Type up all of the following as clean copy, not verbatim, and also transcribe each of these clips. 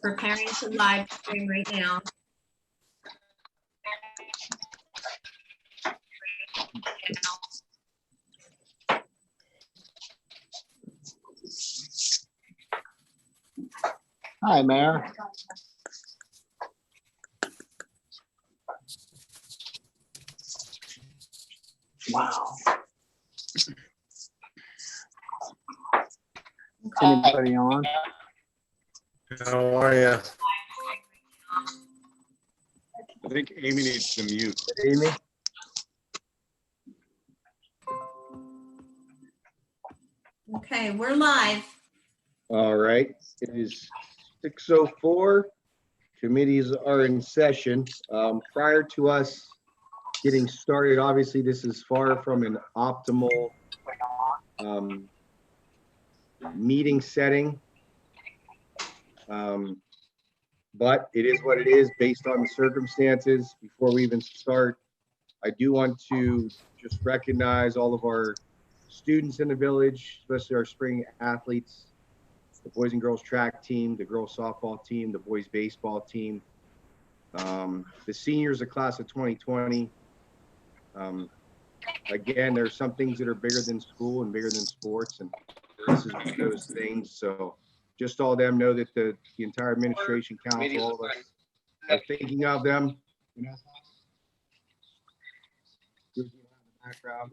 preparing to live stream right now. Hi, Mayor. Wow. Anybody on? How are you? I think Amy needs to mute. Amy? Okay, we're live. All right, it is 6:04. Committees are in session. Prior to us getting started, obviously, this is far from an optimal meeting setting. But it is what it is based on the circumstances. Before we even start, I do want to just recognize all of our students in the village, especially our spring athletes, the boys and girls track team, the girls softball team, the boys baseball team, the seniors, the class of 2020. Again, there's some things that are bigger than school and bigger than sports, and this is one of those things. So just all them know that the entire administration, council, all of us are thinking of them. Background.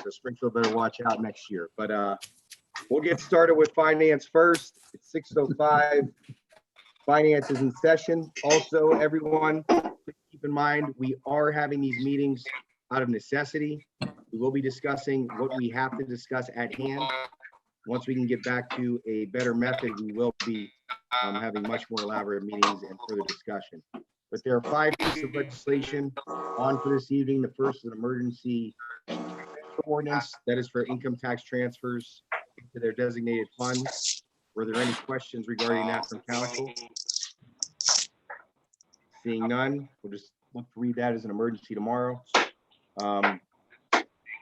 So Springfield better watch out next year. But we'll get started with finance first. It's 6:05. Finance is in session. Also, everyone, keep in mind, we are having these meetings out of necessity. We will be discussing what we have to discuss at hand. Once we can get back to a better method, we will be having much more elaborate meetings and further discussion. But there are 5 pieces of legislation on for this evening. The first is an emergency ordinance that is for income tax transfers to their designated funds. Were there any questions regarding that from council? Seeing none, we'll just look to read that as an emergency tomorrow.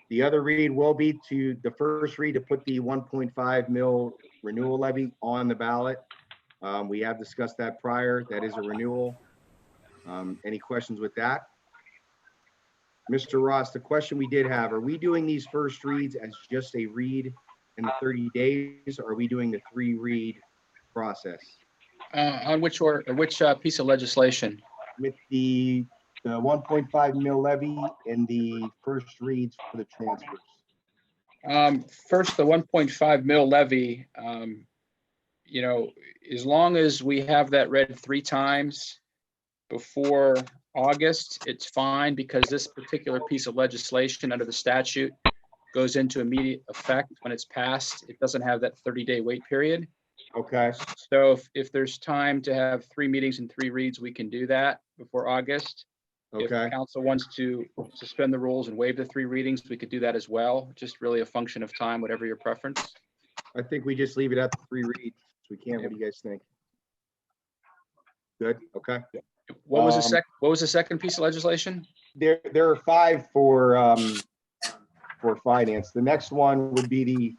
The other read will be the first read to put the 1.5 mil renewal levy on the ballot. We have discussed that prior. That is a renewal. Any questions with that? Mr. Ross, the question we did have, are we doing these first reads as just a read in the 30 days, or are we doing the 3-read process? On which piece of legislation? With the 1.5 mil levy and the first reads for the transfers. First, the 1.5 mil levy, you know, as long as we have that read 3 times before August, it's fine, because this particular piece of legislation under the statute goes into immediate effect when it's passed. It doesn't have that 30-day wait period. Okay. So if there's time to have 3 meetings and 3 reads, we can do that before August. Okay. If council wants to suspend the rules and waive the 3 readings, we could do that as well. Just really a function of time, whatever your preference. I think we just leave it at the 3 reads. We can't. What do you guys think? Good. Okay. What was the second piece of legislation? There are 5 for finance. The next one would be the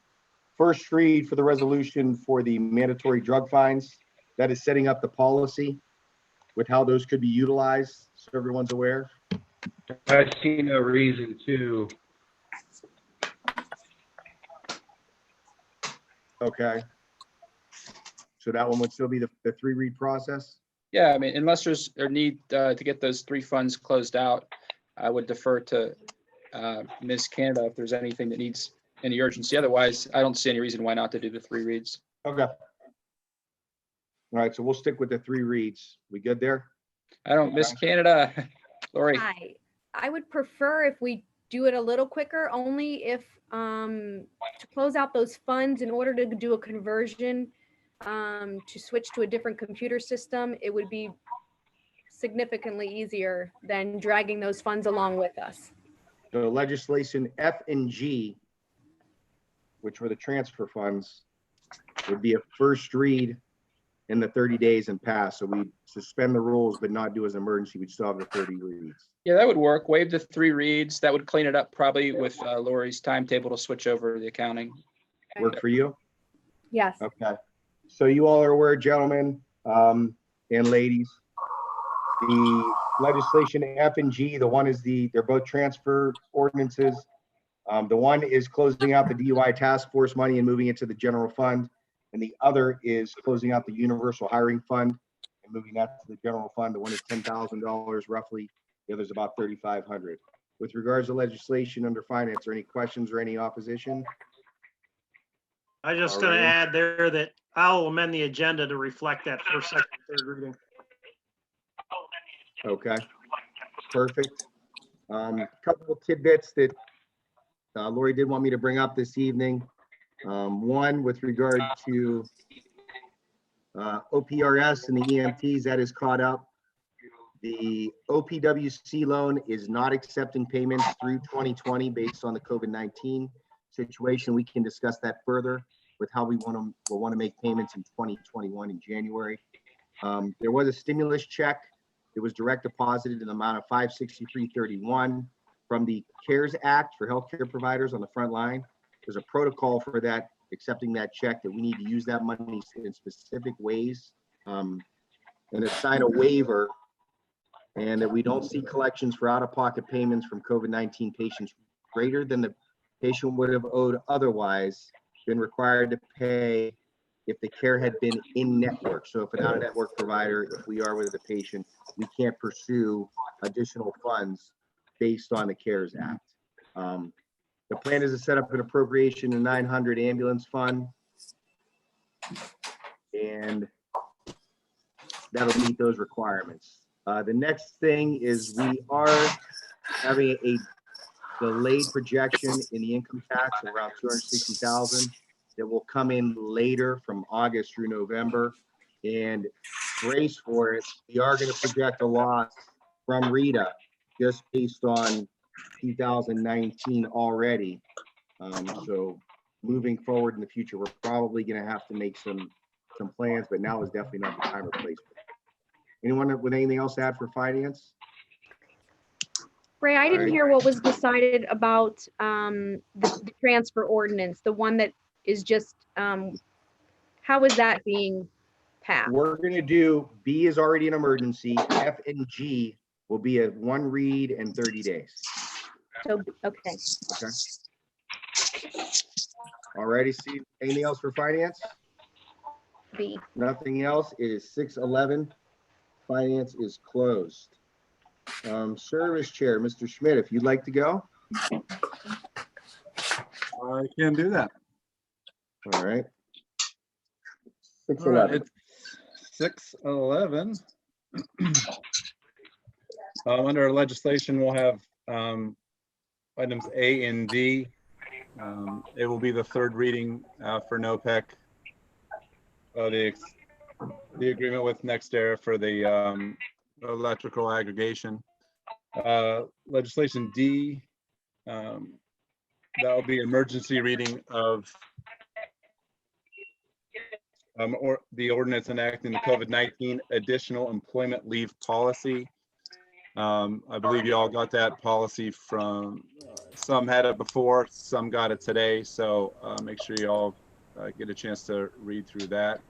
first read for the resolution for the mandatory drug fines. That is setting up the policy with how those could be utilized, so everyone's aware. I see no reason to. Okay. So that one would still be the 3-read process? Yeah, I mean, unless there's a need to get those 3 funds closed out, I would defer to Ms. Canada if there's anything that needs any urgency. Otherwise, I don't see any reason why not to do the 3 reads. Okay. All right, so we'll stick with the 3 reads. We good there? I don't, Ms. Canada, Lori. Hi, I would prefer if we do it a little quicker, only if to close out those funds in order to do a conversion to switch to a different computer system, it would be significantly easier than dragging those funds along with us. The legislation F and G, which were the transfer funds, would be a first read in the 30 days and pass. So we suspend the rules, but not do as an emergency. We'd still have the 30 reads. Yeah, that would work. Waive the 3 reads. That would clean it up probably with Lori's timetable to switch over the accounting. Work for you? Yes. Okay. So you all are aware, gentlemen, and ladies. The legislation F and G, the one is they're both transfer ordinances. The one is closing out the DUI task force money and moving it to the general fund. And the other is closing out the universal hiring fund and moving that to the general fund. The one is $10,000 roughly. The other's about 3,500. With regards to legislation under finance, are any questions or any opposition? I just gonna Alrighty. add there that I'll amend the agenda to reflect that first, second, third reading. Okay, perfect. Couple of tidbits that Lori did want me to bring up this evening. One, with regard to OPRS and the EMTs, that is caught up. The OPWC loan is not accepting payments through 2020 based on the COVID-19 situation. We can discuss that further with how we'll want to make payments in 2021 in January. There was a stimulus check. It was direct deposited in the amount of $563.31 from the CARES Act for healthcare providers on the front line. There's a protocol for that, accepting that check, that we need to use that money in specific ways, and to sign a waiver, and that we don't see collections for out-of-pocket payments from COVID-19 patients greater than the patient would have owed otherwise been required to pay if the care had been in network. So if an out-of-network provider, if we are with the patient, we can't pursue additional funds based on the CARES Act. The plan is to set up an appropriation in 900 ambulance fund, and that'll meet those requirements. The next thing is we are having a delayed projection in the income tax of around 260,000 that will come in later from August through November. And brace for it, we are going to project a loss from Rita just based on 2019 already. So moving forward in the future, we're probably going to have to make some plans, but now is definitely not the time or place. Anyone with anything else to add for finance? Ray, I didn't Alright. hear what was decided about the transfer ordinance, the one that is just, how is that being passed? We're going to do, B is already an emergency. F and G will be a one read in 30 days. So, okay. Okay. Alrighty, Steve. Anything else for finance? B. Nothing else. It is 6:11. Finance is closed. Service Chair, Mr. Schmidt, if you'd like to go. I can do that. All right. All right, 6:11. it's 6:11. Under legislation, we'll have items A and D. It will be the third reading for NOPEC. The agreement with NextEra for the electrical aggregation. Legislation D, that will be emergency reading of or the ordinance enacting the COVID-19 additional employment leave policy. I believe you all got that policy from, some had it before, some got it today. So make sure you all get a chance to read through that.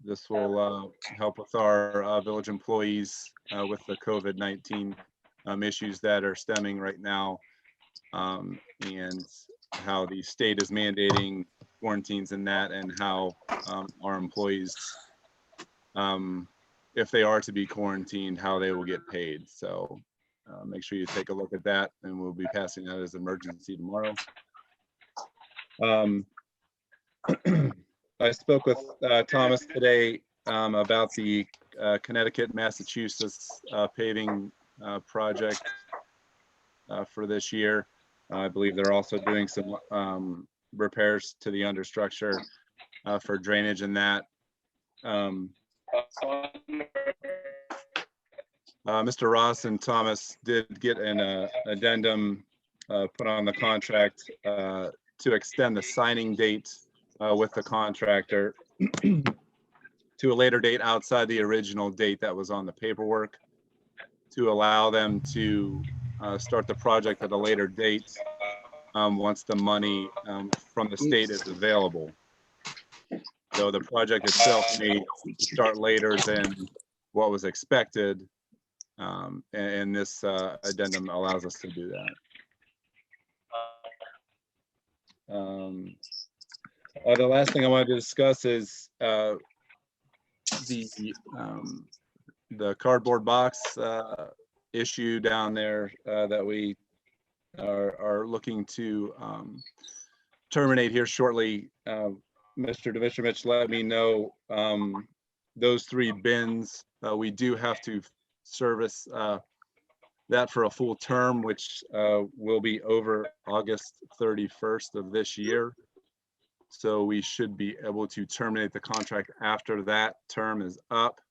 This will help with our village employees with the COVID-19 issues that are stemming right now, and how the state is mandating quarantines and that, and how our employees, if they are to be quarantined, how they will get paid. So make sure you take a look at that, and we'll be passing that as emergency tomorrow. I spoke with Thomas today about the Connecticut, Massachusetts paving project for this year. I believe they're also doing some repairs to the understructure for drainage and that. Mr. Ross and Thomas did get an addendum put on the contract to extend the signing date with the contractor to a later date outside the original date that was on the paperwork, to allow them to start the project at a later date once the money from the state is available. So the project itself may start later than what was expected. And this addendum allows us to do that. The last thing I wanted to discuss is the cardboard box issue down there that we are looking to terminate here shortly. Mr. Dmytrovich let me know those 3 bins. We do have to service that for a full term, which will be over August 31st of this year. So we should be able to terminate the contract after that term is up.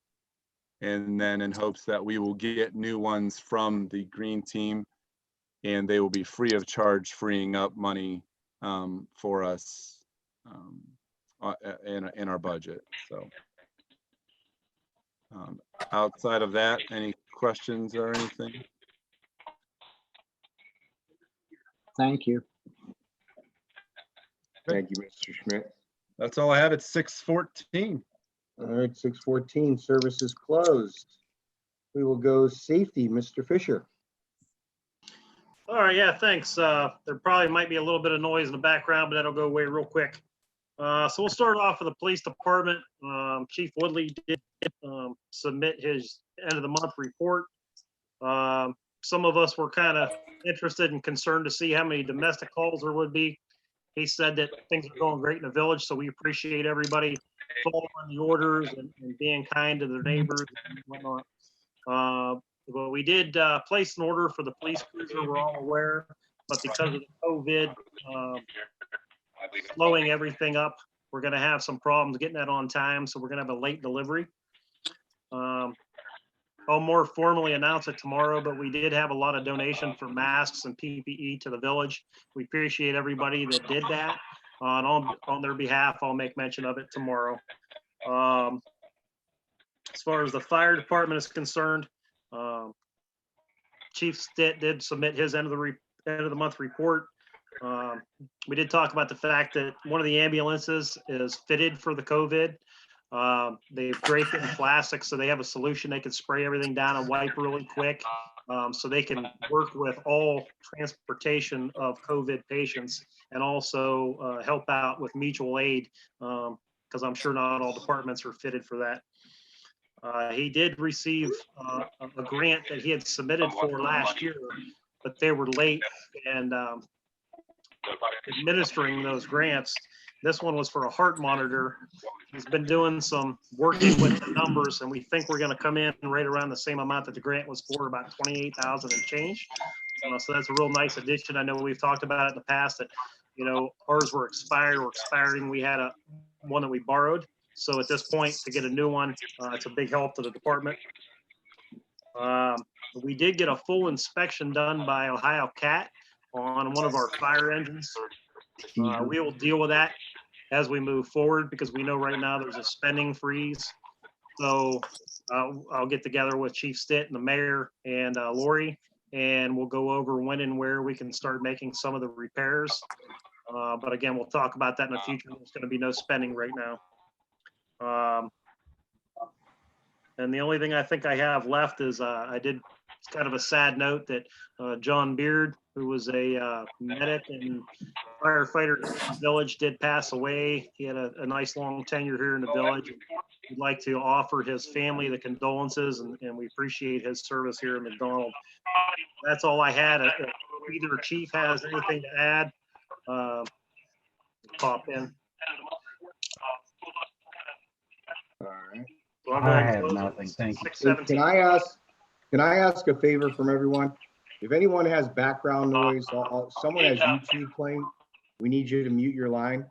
And then in hopes that we will get new ones from the green team and they will be free of charge, freeing up money for us in our budget. So outside of that, any questions or anything? Thank you. Thank you, Mr. Schmidt. That's all I have. It's 6:14. All right, 6:14, services closed. We will go safety, Mr. Fisher. All right, yeah, thanks. There probably might be a little bit of noise in the background, but that'll go away real quick. So we'll start off with the police department. Chief Woodley did submit his end of the month report. Some of us were kind of interested and concerned to see how many domestic calls there would be. He said that things are going great in the village, so we appreciate everybody following the orders and being kind to their neighbors and whatnot. But we did place an order for the police cruiser, we're all aware, but because of the COVID slowing everything up, we're gonna have some problems getting that on time, so we're gonna have a late delivery. I'll more formally announce it tomorrow, but we did have a lot of donation for masks and PPE to the village. We appreciate everybody that did that. On their behalf, I'll make mention of it tomorrow. As far as the fire department is concerned, Chief Stitt did submit his end of the month report. We did talk about the fact that one of the ambulances is fitted for the COVID. They've draped it in plastic, so they have a solution. They can spray everything down and wipe really quick. So they can work with all transportation of COVID patients and also help out with mutual aid, because I'm sure not all departments are fitted for that. He did receive a grant that he had submitted for last year, but they were late and administering those grants. This one was for a heart monitor. He's been doing some working with the numbers, and we think we're going to come in right around the same amount that the grant was for, about 28,000 and change. So that's a real nice addition. I know we've talked about it in the past that, you know, ours were expired or expiring. We had one that we borrowed. So at this point, to get a new one, it's a big help to the department. We did get a full inspection done by Ohio Cat on one of our fire engines. We will deal with that as we move forward because we know right now there's a spending freeze. So I'll get together with Chief Stitt and the mayor and Lori, and we'll go over when and where we can start making some of the repairs. But again, we'll talk about that in the future. There's going to be no spending right now. And the only thing I think I have left is it's kind of a sad note that John Beard, who was a medic and firefighter in the village, did pass away. He had a nice long tenure here in the village. We'd like to offer his family the condolences, and we appreciate his service here at McDonald. That's all I had. If either chief has anything to add, pop in. All right. So I'm I gonna have close nothing, at thank you. 6:17. Can I ask a favor from everyone? If anyone has background noise, someone has YouTube playing, we need you to mute your line.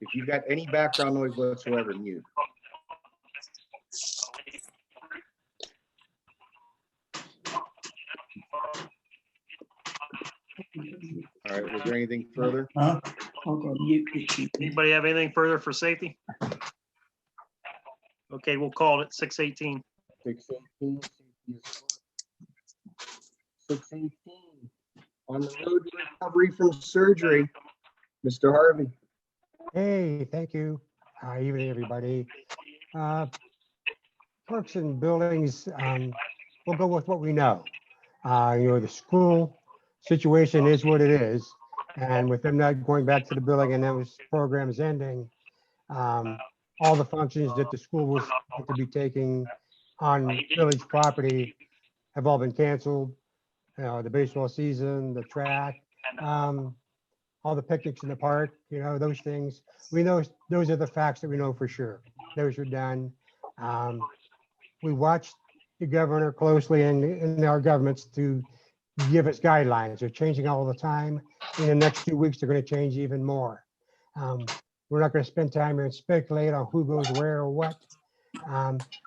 If you've got any background noise whatsoever, mute. All right, was there anything further? Anybody have anything further for safety? Okay, we'll call it at 6:18. 6:18. 6:18. On the road to recovery from surgery, Mr. Harvey. Hey, thank you. Evening, everybody. Parks and buildings, we'll go with what we know. The school situation is what it is. And with them not going back to the building and those programs ending, all the functions that the school was supposed to be taking on village property have all been canceled. The baseball season, the track, all the picnics in the park, those things. We know those are the facts that we know for sure. Those are done. We watched the governor closely and our governments to give us guidelines. They're changing all the time. In the next 2 weeks, they're going to change even more. We're not going to spend time here and speculate on who goes where or what.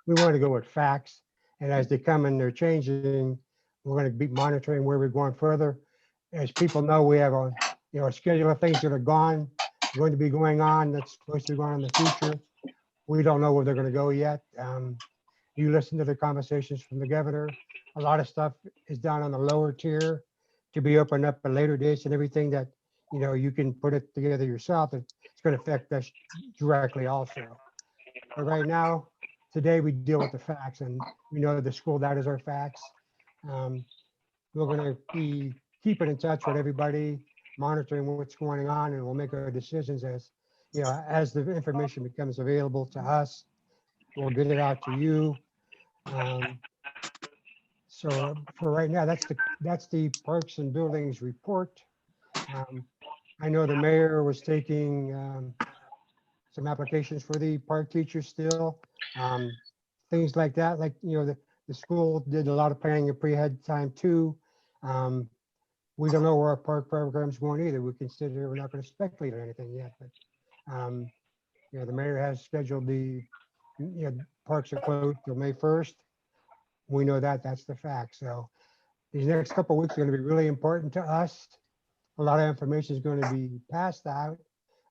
We want to go with facts. And as they come and they're changing, we're going to be monitoring where we're going further. As people know, we have a schedule of things that are going to be going on, that's supposed to be going on in the future. We don't know where they're going to go yet. You listen to the conversations from the governor. A lot of stuff is down on the lower tier to be opened up at later dates, and everything that, you can put it together yourself. It's going to affect us directly also. But right now, today we deal with the facts, and we know the school data is our facts. We're going to be keeping in touch with everybody, monitoring what's going on, and we'll make our decisions as the information becomes available to us. We'll get it out to you. So for right now, that's the Parks and Buildings report. I know the mayor was taking some applications for the park teachers still. Things like that, like, the school did a lot of planning and pre-head time too. We don't know where our park program's going either. We're not going to speculate on anything yet, but the mayor has scheduled parks are closed till May 1st. We know that's the fact. So these next couple of weeks are going to be really important to us. A lot of information is going to be passed out.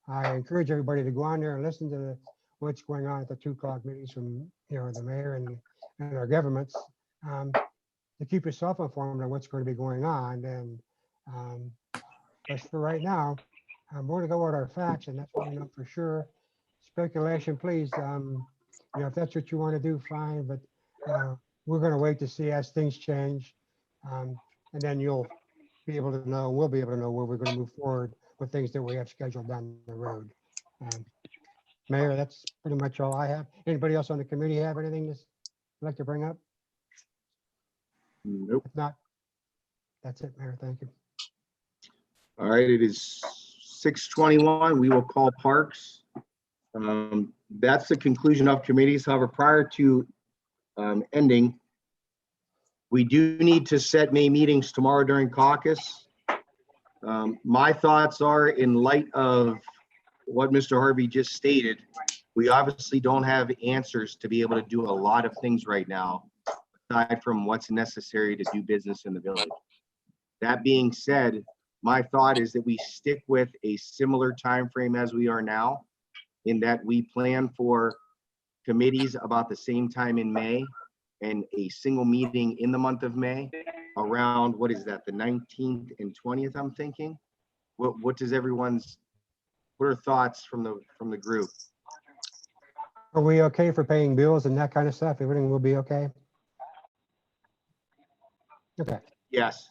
I encourage everybody to go on there and listen to what's going on at the 2 o'clock meetings from the mayor and our governments, to keep yourself informed on what's going to be going on. And but for right now, we're going to go with our facts, and that's what we know for sure. Speculation, please. If that's what you want to do, fine. But we're going to wait to see as things change, and then you'll be able to know. We'll be able to know where we're going to move forward with things that we have scheduled down the road. Mayor, that's pretty much all I have. Anybody else on the committee have anything you'd like to bring up? Nope. If not, that's it, Mayor. Thank you. All right, it is 6:21. We will call Parks. That's the conclusion of committees. However, prior to ending, we do need to set May meetings tomorrow during caucus. My thoughts are, in light of what Mr. Harvey just stated, we obviously don't have answers to be able to do a lot of things right now, aside from what's necessary to do business in the village. That being said, my thought is that we stick with a similar time frame as we are now, in that we plan for committees about the same time in May and a single meeting in the month of May around, what is that, the 19th and 20th, I'm thinking? What are thoughts from the group? Are we okay for paying bills and that kind of stuff? Everything will be okay? Okay. Yes,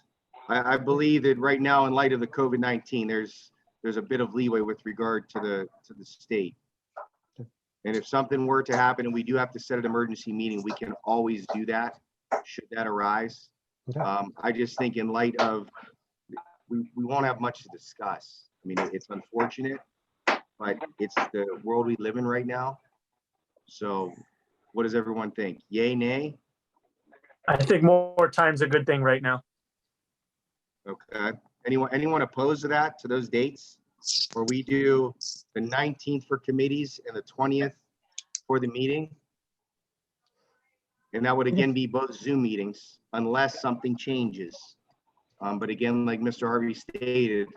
I believe that right now, in light of the COVID-19, there's a bit of leeway with regard to the state. And if something were to happen and we do have to set an emergency meeting, we can always do that, should that arise. Okay. I just think in light of, we won't have much to discuss. I mean, it's unfortunate, but it's the world we live in right now. So what does everyone think? Yay, nay? I think more time's a good thing right now. Okay. Anyone opposed to that, to those dates? Where we do the 19th for committees and the 20th for the meeting? And that would again be both Zoom meetings unless something changes. But again, like Mr. Harvey stated,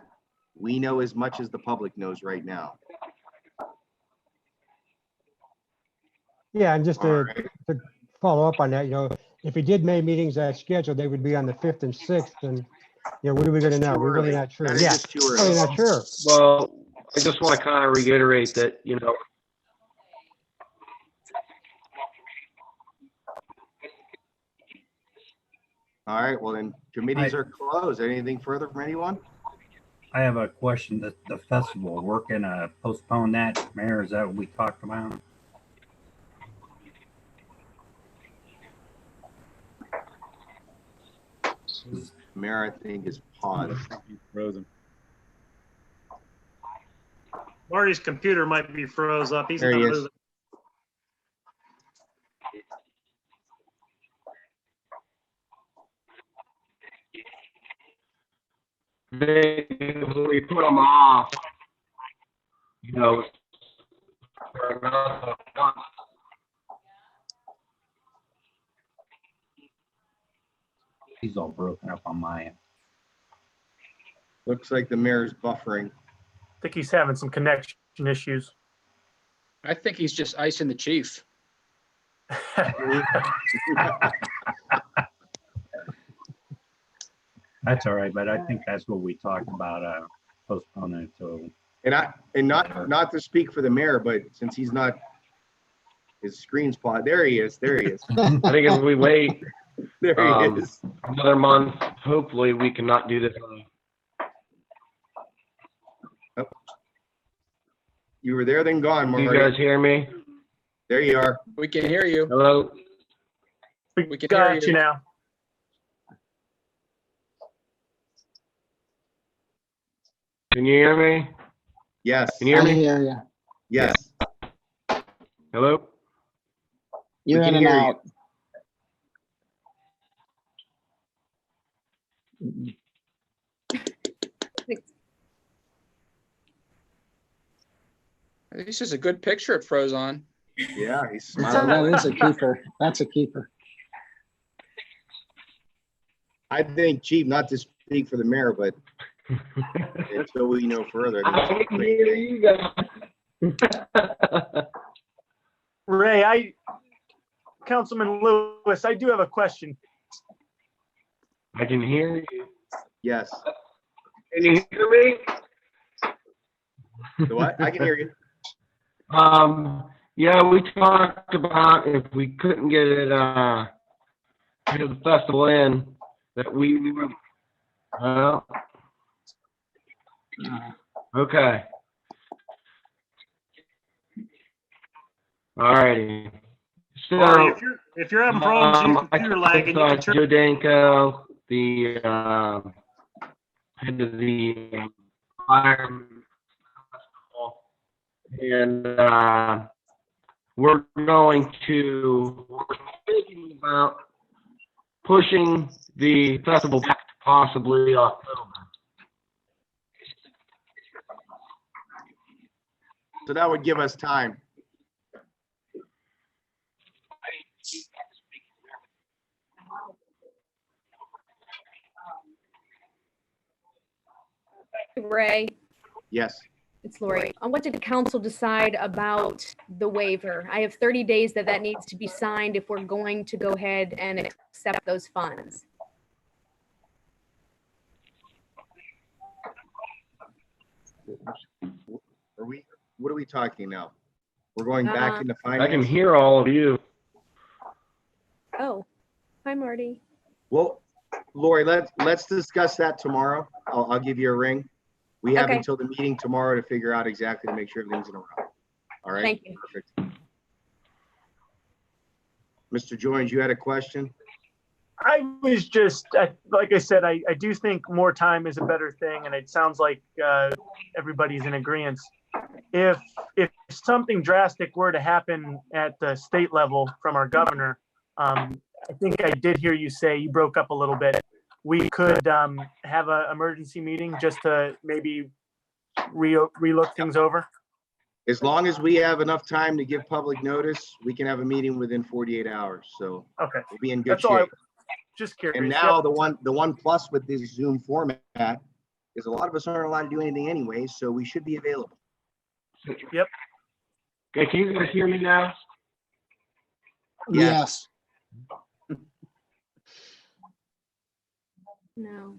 we know as much as the public knows right now. Yeah, and just All to right. follow up on that, if we did May meetings as scheduled, they would be on the 5th and 6th, and what are we going to know? We're really not sure. That is Yeah, just too really early. not sure. Well, I just want to kind of reiterate that, All right, well then, committees are closed. Anything further from anyone? I have a question. The festival, we're gonna postpone that, Mayor, is that what we talked about? Mayor, I think, is paused. Frozen. Marty's computer might be froze up. He's There not he is. moving. we put them off, for another month. He's all broken up on my end. Looks like the mayor's buffering. I think he's having some connection issues. I think he's just icing the chief. That's all right, but I think that's what we talked about, postponing until. And not to speak for the mayor, but since he's not, his screen's paused. There he is. There he is. I think if we wait There he is. another month, hopefully we can not do this. You were there, then gone, Do you Marty. guys hear me? There you are. We can hear you. Hello? We can Got hear you you. now. Can you hear me? Yes. Can you hear I me? hear you. Yes. Hello? You're can in and hear you. out. This is a good picture it froze on. Yeah, he's So smiling. that is a keeper. That's a keeper. I think, Chief, not to speak for the mayor, but until we know further. I can hear you guys. Ray, Councilman Lewis, I do have a question. I can hear you. Yes. Can you hear me? The what? I can hear you. Yeah, we talked about if we couldn't get it, to the festival in, that we would, okay. Marty, Alrighty. So, if you're having problems with your I computer lagging, you can talked turn. to Joe Danko, the, head of the fire festival, and, we're thinking about pushing the festival back to possibly October. So that would give us time. Ray, Yes. it's Lori. On what did the council decide about the waiver? I have 30 days that needs to be signed if we're going to go ahead and accept those funds. What are we talking now? We're going back into I can finance? hear all of you. Oh, hi, Marty. Well, Lori, let's discuss that tomorrow. I'll give you a ring. We have Okay. until the meeting tomorrow to figure out exactly to make sure everything's in a row. All right? Thank you. Perfect. Mr. Jones, you had a question? I was just, like I said, I do think more time is a better thing, and it sounds like everybody's in agreement. If something drastic were to happen at the state level from our governor, I think I did hear you say, you broke up a little bit, we could have an emergency meeting just to maybe relook things over. As long as we have enough time to give public notice, we can have a meeting within 48 hours. So Okay, we'll be in good that's all. shape. Just curious. And now the one plus with this Zoom format is a lot of us aren't allowed to do anything anyway, so we should be available. Okay, can you guys hear me now? Yes. No.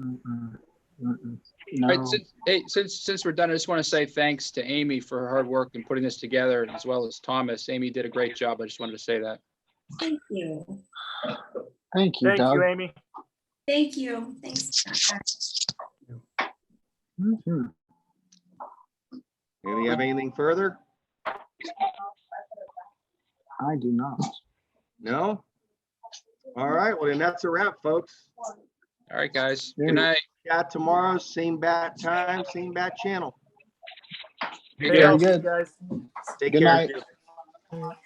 Mm-mm. Mm-mm. All right, No. since we're done, I just want to say thanks to Amy for her hard work in putting this together, as well as Thomas. Amy did a great job. I just wanted to say that. Thank you. Thank you, Thank Doug. you, Amy. Thank you. Thanks. Jack. Mhm. Do you have anything further? I do not. No? All right, well then that's a wrap, folks. All right, guys. Yeah. Good night. Chat tomorrow, same bat time, same bat channel. Take Stay care. healthy, good. guys. Take Good care. night.